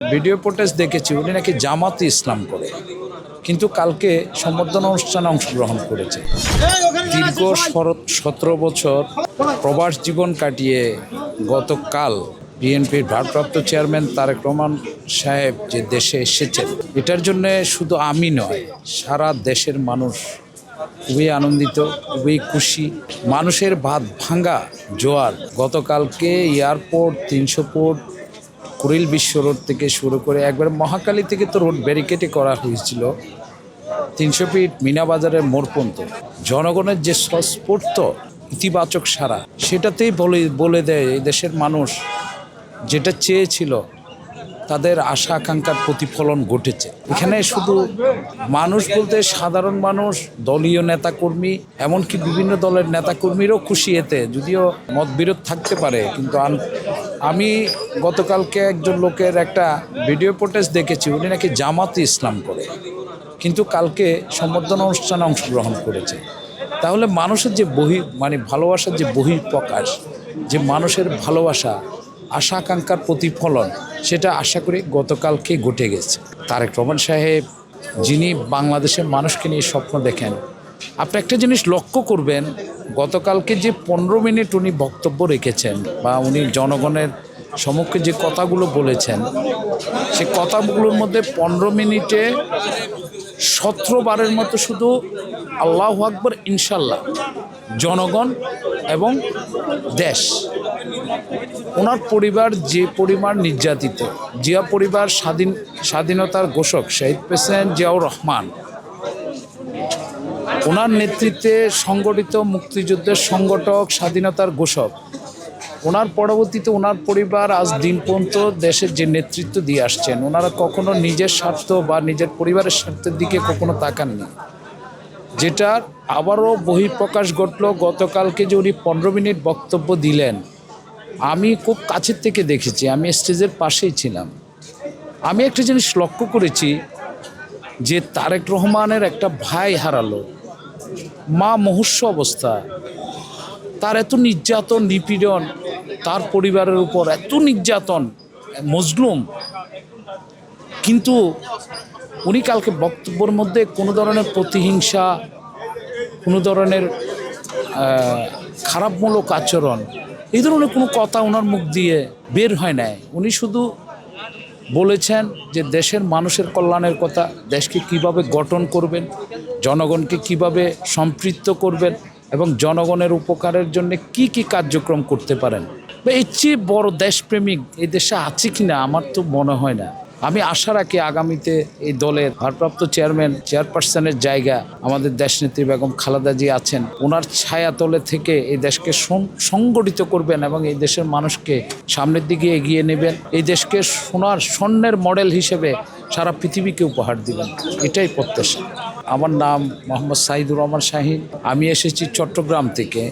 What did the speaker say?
Video footage দেখেছি উনি নাকি জামাতে ইসলাম করে, কিন্তু কালকে সম্বর্ধনা অনুষ্ঠানে অংশগ্রহণ করেছে। দীর্ঘ 17 বছর প্রবাস জীবন কাটিয়ে গতকাল বিএনপির ভারপ্রাপ্ত চেয়ারম্যান তারেক রহমান সাহেব যে দেশে এসেছেন, এটার জন্য শুধু আমি নয়, সারা দেশের মানুষ খুবই আনন্দিত, খুবই খুশি। মানুষের ভাত ভাঙ্গা জোয়ার গতকালকে এয়ারপোর্ট, 300 ফুট, কুড়িল বিশ্ব রোড থেকে শুরু করে একবার মহাকালী থেকে তো রোড ব্যারিকেডে করা হয়েছিল, 300 ফিট মিনাবাজারের মোড় পর্যন্ত জনগণের যে স্বস্ফূর্ত ইতিবাচক সাড়া, সেটাতেই বলে দেয় এই দেশের মানুষ যেটা চেয়েছিল তাদের আশা আকাঙ্ক্ষার প্রতিফলন ঘটেছে। এখানে শুধু মানুষ বলতে সাধারণ মানুষ, দলীয় নেতাকর্মী, এমনকি বিভিন্ন দলের নেতাকর্মীরও খুশি এতে, যদিও মতবিরোধ থাকতে পারে। কিন্তু আমি গতকালকে একজন লোকের একটা ভিডিও ফুটেজ দেখেছি, উনি নাকি জামাতে ইসলাম করে, কিন্তু কালকে সম্বর্ধনা অনুষ্ঠানে অংশগ্রহণ করেছে। তাহলে মানুষের যে ভালোবাসার যে বহিঃপ্রকাশ, যে মানুষের ভালোবাসা, আশা আকাঙ্ক্ষার প্রতিফলন, সেটা আশা করি গতকালকে ঘটে গেছে। তারেক রহমান সাহেব যিনি বাংলাদেশের মানুষকে নিয়ে স্বপ্ন দেখেন, আপনি একটা জিনিস লক্ষ্য করবেন, গতকালকে যে 15 মিনিট উনি বক্তব্য রেখেছেন বা উনি জনগণের সম্মুখে যে কথাগুলো বলেছেন, সে কথাগুলোর মধ্যে 15 মিনিটে 17 বারের মতো শুধু আল্লাহু আকবার, ইনশাল্লাহ, জনগণ এবং দেশ, ওনার পরিবার যে পরিমাণ নির্যাতিত, জিয়া পরিবার স্বাধীনতার ঘোষক শহীদ প্রেসিডেন্ট জিয়াউর রহমান, ওনার নেতৃত্বে সংগঠিত মুক্তিযুদ্ধের সংগঠক, স্বাধীনতার ঘোষক, ওনার পরবর্তীতে ওনার পরিবার আজ দিন পর্যন্ত দেশের যে নেতৃত্ব দিয়ে আসছেন, ওনারা কখনো নিজের স্বার্থ বা নিজের পরিবারের স্বার্থের দিকে কখনো তাকাননি, যেটার আবারও বহিঃপ্রকাশ ঘটল গতকালকে যে উনি 15 মিনিট বক্তব্য দিলেন। আমি খুব কাছের থেকে দেখেছি, আমি স্টেজের পাশেই ছিলাম। আমি একটা জিনিস লক্ষ্য করেছি যে তারেক রহমানের একটা ভাই হারালো, মা মুমূর্ষু অবস্থা, তার এত নির্যাতন, নিপীড়ন, তার পরিবারের উপর এত নির্যাতন, মজলুম, কিন্তু উনি কালকে বক্তব্যের মধ্যে কোনো ধরনের প্রতিহিংসা, কোনো ধরনের খারাপমূলক আচরণ, এই ধরনের কোনো কথা ওনার মুখ দিয়ে বের হয় নাই। উনি শুধু বলেছেন যে দেশের মানুষের কল্যাণের কথা, দেশকে কিভাবে গঠন করবেন, জনগণকে কিভাবে সম্পৃক্ত করবেন এবং জনগণের উপকারের জন্য কি কি কার্যক্রম করতে পারেন। এর চেয়ে বড় দেশপ্রেমিক এই দেশে আছে কিনা আমার তো মনে হয় না। আমি আশা রাখি আগামীতে এই দলের ভারপ্রাপ্ত চেয়ারপারসনের জায়গা আমাদের দেশনেত্রী বেগম খালেদা জিয়া আছেন, ওনার ছায়াতলে থেকে এই দেশকে সংগঠিত করবেন এবং এই দেশের মানুষকে সামনের দিকে এগিয়ে নেবেন, এই দেশকে স্বর্ণের মডেল হিসেবে সারা পৃথিবীকে উপহার দিবেন, এটাই প্রত্যাশা। আমার নাম মোহাম্মদ সাইদুর রহমান শাহিন, আমি এসেছি চট্টগ্রাম থেকে।